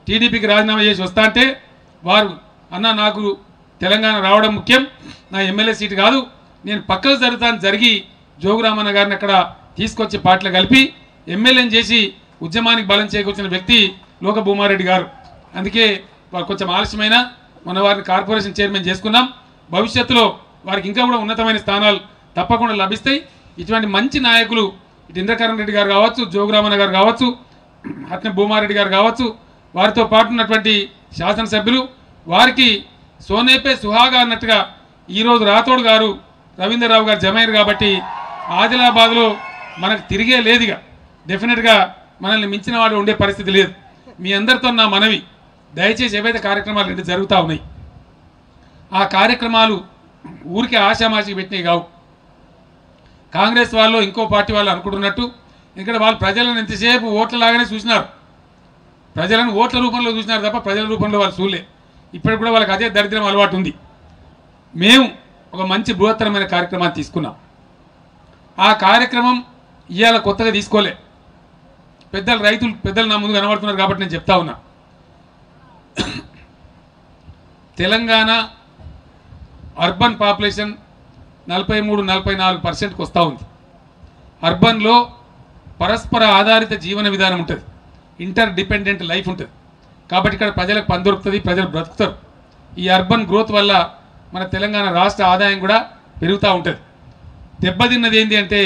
టీడీపీకి రాజీనామా చేసి వస్తా అంటే వారు అన్న నాకు తెలంగాణ రావడం ముఖ్యం, నా ఎమ్మెల్యే సీటు కాదు, నేను పక్కకు జరిగి జోగురామన్న గారిని అక్కడ తీసుకొచ్చి పార్టీలో కలిపి ఎమ్మెల్యేని చేసి ఉద్యమానికి బలం చేకూర్చిన వ్యక్తి లోక భూమారెడ్డి గారు. అందుకే వారు కొంచెం ఆలస్యమైన మన వారిని కార్పొరేషన్ చైర్మన్ చేసుకున్నాం. భవిష్యత్తులో వారికి ఇంకా కూడా ఉన్నతమైన స్థానాలు తప్పకుండా లభిస్తాయి. ఇటువంటి మంచి నాయకులు ఇటు ఇంద్రకరణ్ రెడ్డి గారు కావచ్చు, జోగురామన్న గారు కావచ్చు, అట్నే భూమారెడ్డి గారు కావచ్చు, వారితో పాటు ఉన్నటువంటి శాసనసభ్యులు వారికి సోనేపే సుహాగా అన్నట్టుగా ఈరోజు రాథోడ్ గారు, రవీంద్రరావు గారు జమైరు. కాబట్టి ఆదిలాబాద్లో మనకు తిరిగే లేదుగా, డెఫినెట్గా మనల్ని మించిన వాడు ఉండే పరిస్థితి లేదు. మీ అందరితో నా మనవి, దయచేసి ఏవైతే కార్యక్రమాలు రెండు జరుగుతూ ఉన్నాయి ఆ కార్యక్రమాలు ఊరికే ఆశామాషికి పెట్టినవి కావు. కాంగ్రెస్ వాళ్ళు ఇంకో పార్టీ వాళ్ళు అనుకుంటున్నట్టు ఇక్కడ వాళ్ళు ప్రజలను ఎంతసేపు ఓట్లలాగానే చూసినారు, ప్రజలను ఓట్ల రూపంలో చూసినారు తప్ప ప్రజల రూపంలో వాళ్ళు చూడలే. ఇప్పటికి కూడా వాళ్ళకి అదే దరిద్రం అలవాటు ఉంది. మేము ఒక మంచి బృహత్తరమైన కార్యక్రమాన్ని తీసుకున్నాం. ఆ కార్యక్రమం ఇవాళ కొత్తగా తీసుకోలే. పెద్దలు నా ముందు కనబడుతున్నారు కాబట్టి నేను చెప్తా ఉన్నా. తెలంగాణ అర్బన్ పాపులేషన్ 43-44%కి వస్తూ ఉంది. అర్బన్లో పరస్పర ఆధారిత జీవన విధానం ఉంటుంది, ఇంటర్ డిపెండెంట్ లైఫ్ ఉంటుంది. కాబట్టి ఇక్కడ ప్రజలకు పని దొరుకుతుంది, ప్రజలు బ్రతుకుతారు. ఈ అర్బన్ గ్రోత్ వల్ల మన తెలంగాణ రాష్ట్ర ఆదాయం కూడా పెరుగుతూ ఉంటుంది. దెబ్బతిన్నది ఏంటి అంటే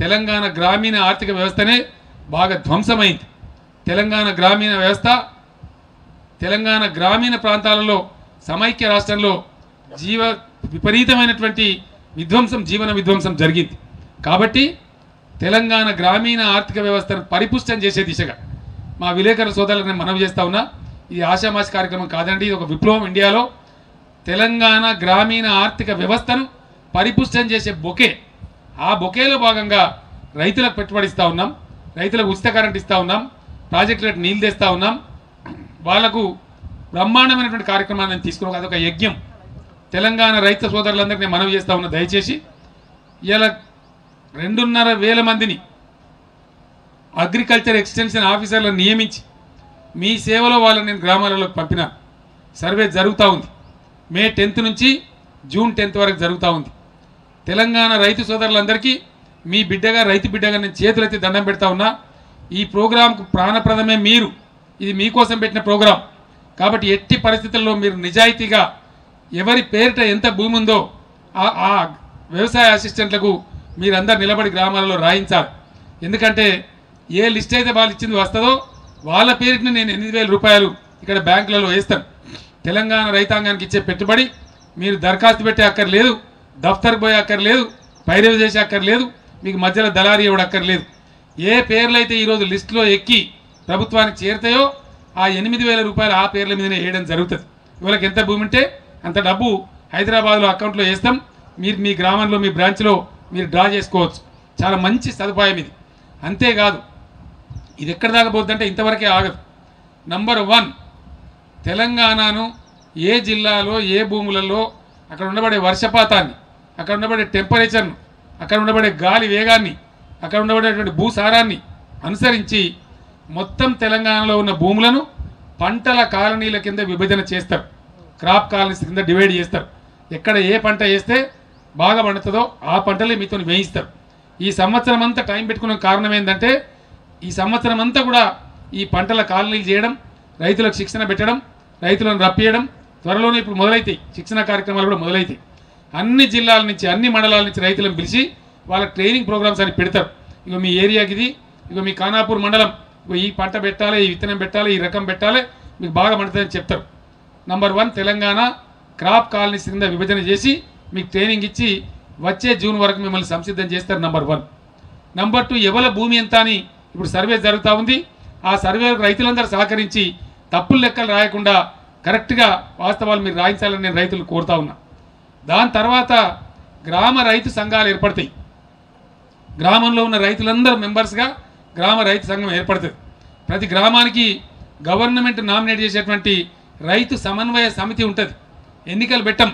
తెలంగాణ గ్రామీణ ఆర్థిక వ్యవస్థనే బాగా ధ్వంసమైంది. తెలంగాణ గ్రామీణ వ్యవస్థ తెలంగాణ గ్రామీణ ప్రాంతాలలో సమైక్య రాష్ట్రంలో విపరీతమైనటువంటి జీవన విధ్వంసం జరిగింది. కాబట్టి తెలంగాణ గ్రామీణ ఆర్థిక వ్యవస్థను పరిపుష్టం చేసే దిశగా మా విలేకరుల సోదరులకు నేను మనవి చేస్తా ఉన్నా. ఇది ఆషామాషి కార్యక్రమం కాదండి, ఇది ఒక విప్లవం. ఇండియాలో తెలంగాణ గ్రామీణ ఆర్థిక వ్యవస్థను పరిపుష్టం చేసే బొకే. ఆ బొకేలో భాగంగా రైతులకు పెట్టుబడి ఇస్తూ ఉన్నాం, రైతులకు ఉచిత కరెంట్ ఇస్తూ ఉన్నాం, ప్రాజెక్టులకు నీళ్ళు తెస్తూ ఉన్నాం. వాళ్లకు బ్రహ్మాండమైనటువంటి కార్యక్రమాన్ని తీసుకున్నాం. అదొక యజ్ఞం. తెలంగాణ రైతు సోదరులందరికీ నేను మనవి చేస్తూ ఉన్నా, దయచేసి ఇలా 2,500 మందిని అగ్రికల్చర్ ఎక్స్టెన్షన్ ఆఫీసర్లను నియమించి మీ సేవలో వాళ్ళని నేను గ్రామాలలోకి పంపినాను. సర్వే జరుగుతూ ఉంది. మే 10th నుంచి జూన్ 10th వరకు జరుగుతూ ఉంది. తెలంగాణ రైతు సోదరులందరికీ మీ బిడ్డగా, రైతు బిడ్డగా నేను చేతులెత్తి దండం పెడతా ఉన్నా. ఈ ప్రోగ్రాంకు ప్రాణప్రదమే మీరు. ఇది మీకోసం పెట్టిన ప్రోగ్రాం కాబట్టి ఎట్టి పరిస్థితుల్లో మీరు నిజాయితీగా ఎవరి పేరిట ఎంత భూమి ఉందో ఆ వ్యవసాయ అసిస్టెంట్లకు మీరందరూ నిలబడి గ్రామాలలో రాయించాలి. ఎందుకంటే ఏ లిస్ట్ అయితే వాళ్ళు ఇచ్చింది వస్తుందో వాళ్ళ పేరిట నేను 8,000 రూపాయలు ఇక్కడ బ్యాంకులలో వేస్తాను. తెలంగాణ రైతాంగానికి ఇచ్చే పెట్టుబడి మీరు దరఖాస్తు పెట్టే అక్కర్లేదు, దఫ్తర్కి పోయే అక్కర్లేదు, పైరవి చేసే అక్కర్లేదు, మీకు మధ్యలో దళారీ ఇవ్వడం అక్కర్లేదు. ఏ పేర్లు అయితే ఈరోజు లిస్టులో ఎక్కి ప్రభుత్వానికి చేరుతాయో ఆ 8,000 రూపాయలు ఆ పేర్ల మీదనే వేయడం జరుగుతుంది. ఇవాళకి ఎంత భూమి ఉంటే అంత డబ్బు హైదరాబాద్లో అకౌంట్లో వేస్తాం. మీరు మీ గ్రామంలో మీ బ్రాంచ్లో మీరు డ్రా చేసుకోవచ్చు. చాలా మంచి సదుపాయం ఇది. అంతేకాదు ఇది ఎక్కడ దాకా పోతుందంటే ఇంతవరకే ఆగదు. నంబర్ 1 తెలంగాణను ఏ జిల్లాలో ఏ భూములలో అక్కడ ఉండబడే వర్షపాతాన్ని, అక్కడ ఉండబడే టెంపరేచర్ను, అక్కడ ఉండబడే గాలి వేగాన్ని, అక్కడ ఉండబడేటువంటి భూసారాన్ని అనుసరించి మొత్తం తెలంగాణలో ఉన్న భూములను పంటల కాలనీల కింద విభజన చేస్తారు. క్రాప్ కాలనీస్ కింద డివైడ్ చేస్తారు. ఎక్కడ ఏ పంట వేస్తే బాగా పండుతుందో ఆ పంటలే మీతో వేయిస్తారు. ఈ సంవత్సరం అంతా టైం పెట్టుకున్న కారణం ఏంటంటే ఈ సంవత్సరం అంతా కూడా ఈ పంటల కాలనీలు చేయడం, రైతులకు శిక్షణ పెట్టడం, రైతులను రప్పియడం త్వరలోనే ఇప్పుడు మొదలైతాయి. శిక్షణ కార్యక్రమాలు కూడా మొదలైతాయి. అన్ని జిల్లాల నుంచి, అన్ని మండలాల నుంచి రైతులను పిలిచి వాళ్ళ ట్రైనింగ్ ప్రోగ్రామ్స్ అని పెడతారు. ఇక మీ ఏరియాకి ఇది, ఇక మీ ఖానాపూర్ మండలం ఈ పంట పెట్టాలి, ఈ విత్తనం పెట్టాలి, ఈ రకం పెట్టాలి, మీకు బాగా పండుతుందని చెప్తారు. నంబర్ 1 తెలంగాణ క్రాప్ కాలనీస్ కింద విభజన చేసి మీకు ట్రైనింగ్ ఇచ్చి వచ్చే జూన్ వరకు మిమ్మల్ని సంసిద్ధం చేస్తారు. నంబర్ 1. నంబర్ 2 ఎవల భూమి ఎంత అని ఇప్పుడు సర్వే జరుగుతూ ఉంది. ఆ సర్వేలకు రైతులందరూ సహకరించి తప్పులు లెక్కలు రాయకుండా కరెక్ట్గా వాస్తవాలు మీరు రాయించాలని నేను రైతులు కోరుతా ఉన్నా. దాని తర్వాత గ్రామ రైతు సంఘాలు ఏర్పడతాయి. గ్రామంలో ఉన్న రైతులందరూ మెంబర్స్గా గ్రామ రైతు సంఘం ఏర్పడుతుంది. ప్రతి గ్రామానికి గవర్నమెంట్ నామినేట్ చేసేటువంటి రైతు సమన్వయ సమితి ఉంటుంది. ఎన్నికలు పెట్టం,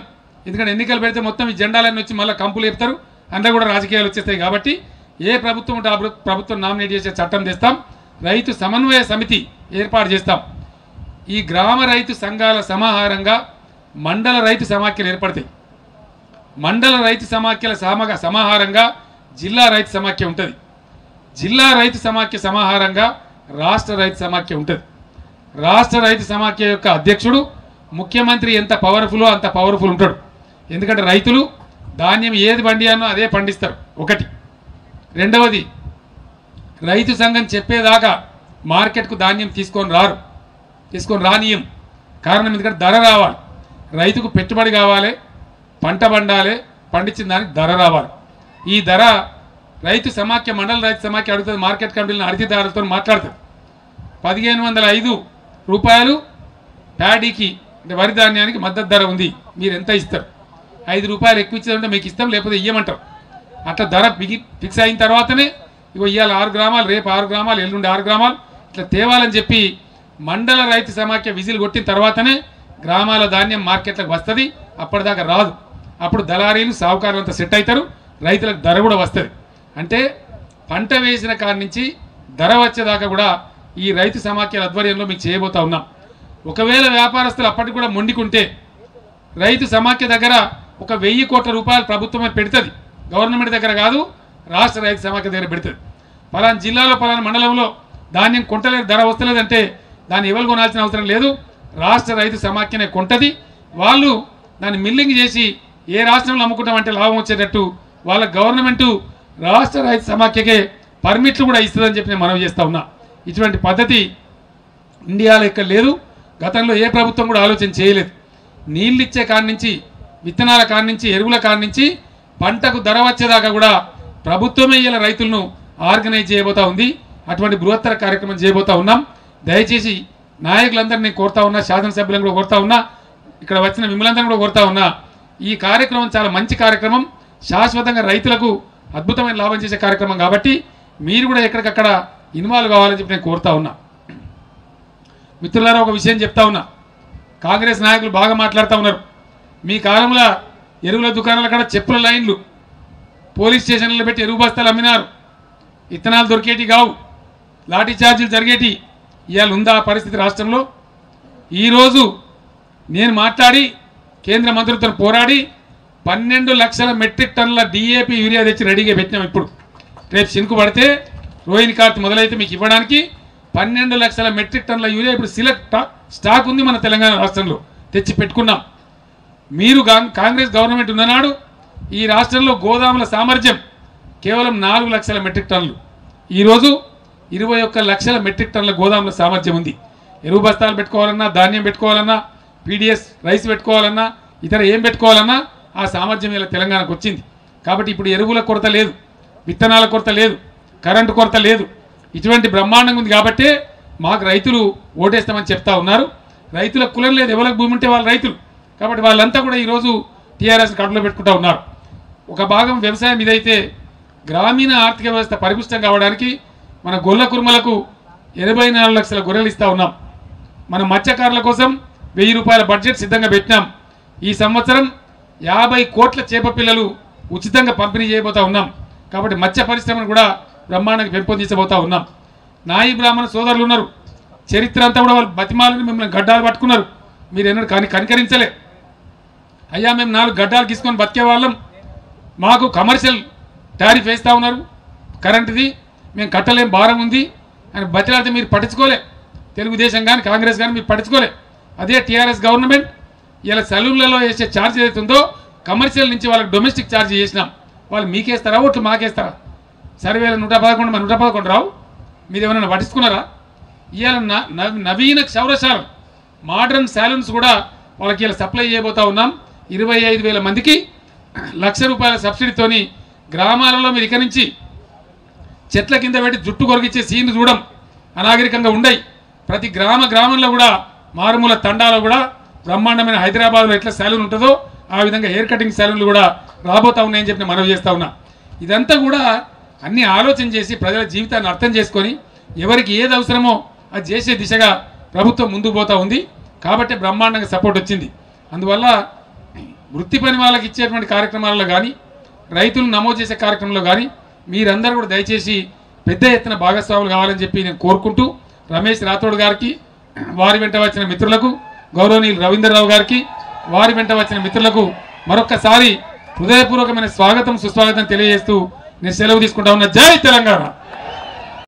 ఎందుకంటే ఎన్నికలు పెడితే మొత్తం ఈ జెండాలన్నీ వచ్చి మళ్ళీ కంపులు చెప్తారు, అందులో కూడా రాజకీయాలు వచ్చేస్తాయి. కాబట్టి ఏ ప్రభుత్వం ఉంటే ఆ ప్రభుత్వం నామినేట్ చేసే చట్టం తెస్తాం. రైతు సమన్వయ సమితి ఏర్పాటు చేస్తాం. ఈ గ్రామ రైతు సంఘాల సమాహారంగా మండల రైతు సమాఖ్యలు ఏర్పడతాయి. మండల రైతు సమాఖ్యల సమాహారంగా జిల్లా రైతు సమాఖ్య ఉంటుంది. జిల్లా రైతు సమాఖ్య సమాహారంగా రాష్ట్ర రైతు సమాఖ్య ఉంటుంది. రాష్ట్ర రైతు సమాఖ్య యొక్క అధ్యక్షుడు ముఖ్యమంత్రి ఎంత పవర్ఫుల్లో అంత పవర్ఫుల్ ఉంటాడు. ఎందుకంటే రైతులు ధాన్యం ఏది పండియానో అదే పండిస్తారు. ఒకటి. రెండవది, రైతు సంఘం చెప్పేదాకా మార్కెట్కు ధాన్యం తీసుకొని రానియం. కారణం ఎందుకంటే ధర రావాలి, రైతుకు పెట్టుబడి కావాలి, పంట పండాలి, పండించిన దానికి ధర రావాలి. ఈ ధర రైతు సమాఖ్య, మండల రైతు సమాఖ్య అడుగుతుంది. మార్కెట్ కమిటీలను అతిథిదారులతో మాట్లాడుతుంది. 1,500 రూపాయలు ప్యాడీకి అంటే వరి ధాన్యానికి మద్దతు ధర ఉంది, మీరు ఎంత ఇస్తారు? 5 రూపాయలు ఎక్కువ ఇచ్చేదంటే మీకు ఇస్తాం, లేకపోతే ఇయ్యమంటారు. అట్లా ధర ఫిక్స్ అయిన తర్వాతనే ఇగో ఇవాళ 6 గ్రామాలు, రేపు 6 గ్రామాలు, ఎల్లుండి 6 గ్రామాలు ఇట్లా తేవాలని చెప్పి మండల రైతు సమాఖ్య విజిల్ కొట్టిన తర్వాతనే గ్రామాల ధాన్యం మార్కెట్లకు వస్తుంది. అప్పటిదాకా రాదు. అప్పుడు దళారీలు సావుకారులు అంతా సెట్ అవుతారు, రైతులకు ధర కూడా వస్తుంది. అంటే పంట వేసిన కాడి నుంచి ధర వచ్చేదాకా కూడా ఈ రైతు సమాఖ్యల ఆధ్వర్యంలో మీకు చేయబోతా ఉన్నాం. ఒకవేళ వ్యాపారస్తులు అప్పటికి కూడా మొండికుంటే రైతు సమాఖ్య దగ్గర ఒక 1000 కోట్ల రూపాయలు ప్రభుత్వమే పెడుతుంది, గవర్నమెంట్ దగ్గర కాదు, రాష్ట్ర రైతు సమాఖ్య దగ్గర పెడుతుంది. పలానా జిల్లాలో పలానా మండలంలో ధాన్యం కొంటలేదు, ధర వస్తలేదంటే దాన్ని ఎవరు కొనాల్సిన అవసరం లేదు, రాష్ట్ర రైతు సమాఖ్యనే కొంటది. వాళ్ళు దాన్ని మిల్లింగ్ చేసి ఏ రాష్ట్రంలో అమ్ముకుంటామంటే లాభం వచ్చేటట్టు వాళ్ళ గవర్నమెంటు రాష్ట్ర రైతు సమాఖ్యకే పర్మిట్లు కూడా ఇస్తుందని చెప్పి నేను మనవి చేస్తూ ఉన్నా. ఇటువంటి పద్ధతి ఇండియాలో ఇక్కడ లేదు, గతంలో ఏ ప్రభుత్వం కూడా ఆలోచన చేయలేదు. నీళ్ళు ఇచ్చే కాడి నుంచి, విత్తనాల కాడి నుంచి, ఎరువుల కాడి నుంచి పంటకు ధర వచ్చేదాకా కూడా ప్రభుత్వమే ఇలా రైతులను ఆర్గనైజ్ చేయబోతా ఉంది. అటువంటి బృహత్తర కార్యక్రమం చేయబోతా ఉన్నాం. దయచేసి నాయకులందరినీ కోరుతా ఉన్నా, శాసనసభ్యులను కూడా కోరుతా ఉన్నా, ఇక్కడ వచ్చిన మిమ్మల్ందరినీ కూడా కోరుతా ఉన్నా, ఈ కార్యక్రమం చాలా మంచి కార్యక్రమం, శాశ్వతంగా రైతులకు అద్భుతమైన లాభం చేసే కార్యక్రమం కాబట్టి మీరు కూడా ఎక్కడికక్కడ ఇన్వాల్వ్ కావాలని చెప్పి నేను కోరుతా ఉన్నా. మిత్రులారా, ఒక విషయం చెప్తా ఉన్నా, కాంగ్రెస్ నాయకులు బాగా మాట్లాడుతూ ఉన్నారు. మీ కాలంలో ఎరువుల దుకాణాల కాడ చెప్పుల లైన్లు, పోలీస్ స్టేషన్లలో పెట్టి ఎరువు బస్తాలు అమ్మినారు, ఇత్తనాలు దొరికేటి కావు, లాఠీ ఛార్జీలు జరిగేటి. ఇవాళ ఉందా ఆ పరిస్థితి రాష్ట్రంలో? ఈరోజు నేను మాట్లాడి కేంద్ర మంత్రులతో పోరాడి 12 లక్షల మెట్రిక్ టన్నుల DAP యూరియా తెచ్చి రెడీగా పెట్టినాం. ఇప్పుడు రేపు శినుకు పడితే రోహిణి కార్త్ మొదలైతే మీకు ఇవ్వడానికి 12 లక్షల మెట్రిక్ టన్నుల యూరియా ఇప్పుడు స్టాక్ ఉంది మన తెలంగాణ రాష్ట్రంలో, తెచ్చి పెట్టుకున్నాం. మీరు కాంగ్రెస్ గవర్నమెంట్ ఉన్ననాడు ఈ రాష్ట్రంలో గోదాముల సామర్థ్యం కేవలం 4 లక్షల మెట్రిక్ టన్నులు, ఈరోజు 21 లక్షల మెట్రిక్ టన్నుల గోదాముల సామర్థ్యం ఉంది. ఎరువు బస్తాలు పెట్టుకోవాలన్నా, ధాన్యం పెట్టుకోవాలన్నా, PDS రైస్ పెట్టుకోవాలన్నా, ఇతర ఏం పెట్టుకోవాలన్నా ఆ సామర్థ్యం ఇలా తెలంగాణకు వచ్చింది. కాబట్టి ఇప్పుడు ఎరువుల కొరత లేదు, విత్తనాల కొరత లేదు, కరెంటు కొరత లేదు, ఇటువంటి బ్రహ్మాండంగా ఉంది. కాబట్టి మాకు రైతులు ఓటేస్తామని చెప్తా ఉన్నారు. రైతుల కులం లేదు, ఎవరికి భూమి ఉంటే వాళ్ళ రైతులు. కాబట్టి వాళ్ళంతా కూడా ఈరోజు TRS కడుపులో పెట్టుకుంటూ ఉన్నారు. ఒక భాగం వ్యవసాయం ఇదైతే గ్రామీణ ఆర్థిక వ్యవస్థ పరిపుష్టం కావడానికి మన గొల్ల కుర్మలకు 84 లక్షల గొర్రెలు ఇస్తూ ఉన్నాం. మన మత్స్యకారుల కోసం 1000 రూపాయల బడ్జెట్ సిద్ధంగా పెట్టినాం. ఈ సంవత్సరం 50 కోట్ల చేప పిల్లలు ఉచితంగా పంపిణీ చేయబోతా ఉన్నాం. కాబట్టి మత్స్య పరిశ్రమను కూడా బ్రహ్మాండంగా పెంపొందించబోతా ఉన్నాం. నాయి బ్రాహ్మణ సోదరులు ఉన్నారు, చరిత్ర అంతా కూడా వాళ్ళు బతిమాలని మిమ్మల్ని గడ్డాలు పట్టుకున్నారు, మీరు ఎన్నడూ కనికరించలే. అయ్యా మేము 4 గడ్డాలు తీసుకొని బతికే వాళ్ళం, మాకు కమర్షియల్ టారిఫ్ వేస్తూ ఉన్నారు కరెంటుది, మేము కట్టలేం, భారం ఉంది అని బతిలాడితే మీరు పట్టించుకోలే. తెలుగుదేశం కానీ కాంగ్రెస్ కానీ మీరు పట్టించుకోలే. అదే TRS గవర్నమెంట్ ఇలా సలూన్లలో వేసే ఛార్జ్ ఏదైతుందో కమర్షియల్ నుంచి వాళ్ళకి డొమెస్టిక్ ఛార్జ్ చేసినాం. వాళ్ళు మీకేస్తారా, ఓట్లు మాకేస్తారా? సర్వేల 111 మరి 111 రావు, మీరు ఏమైనా పట్టించుకున్నారా? ఇవాళ నవీన క్షౌరశాలం, మోడర్న్ సాలూన్స్ కూడా వాళ్ళకి ఇలా సప్లై చేయబోతా ఉన్నాం. 25,000 మందికి ₹1,00,000 సబ్సిడీతోని గ్రామాలలో మీరు ఇక నుంచి చెట్ల కింద పెట్టి జుట్టు కొరికిచ్చే సీన్లు చూడం, అనాగరికంగా ఉండయి. ప్రతి గ్రామంలో కూడా మారుమూల తండాలో కూడా బ్రహ్మాండమైన హైదరాబాద్లో ఎట్లా సాలూన్ ఉంటుందో ఆ విధంగా హెయిర్ కటింగ్ సాలూన్లు కూడా రాబోతా ఉన్నాయని చెప్పి మనవి చేస్తూ ఉన్నా. ఇదంతా కూడా అన్ని ఆలోచన చేసి ప్రజల జీవితాన్ని అర్థం చేసుకొని ఎవరికి ఏది అవసరమో అది చేసే దిశగా ప్రభుత్వం ముందుకు పోతూ ఉంది. కాబట్టి బ్రహ్మాండంగా సపోర్ట్ వచ్చింది. అందువల్ల వృత్తి పని వాళ్ళకి ఇచ్చేటువంటి కార్యక్రమాలలో కానీ, రైతులు నమోదు చేసే కార్యక్రమంలో కానీ మీరందరూ కూడా దయచేసి పెద్ద ఎత్తున భాగస్వాములు కావాలని చెప్పి నేను కోరుకుంటూ, రమేష్ రాథోడ్ గారికి, వారి వెంట వచ్చిన మిత్రులకు, గౌరవనీయులు రవీంద్రరావు గారికి, వారి వెంట వచ్చిన మిత్రులకు మరొక్కసారి హృదయపూర్వకమైన స్వాగతం సుస్వాగతం తెలియజేస్తూ నేను సెలవు తీసుకుంటా ఉన్నా. జై తెలంగాణ.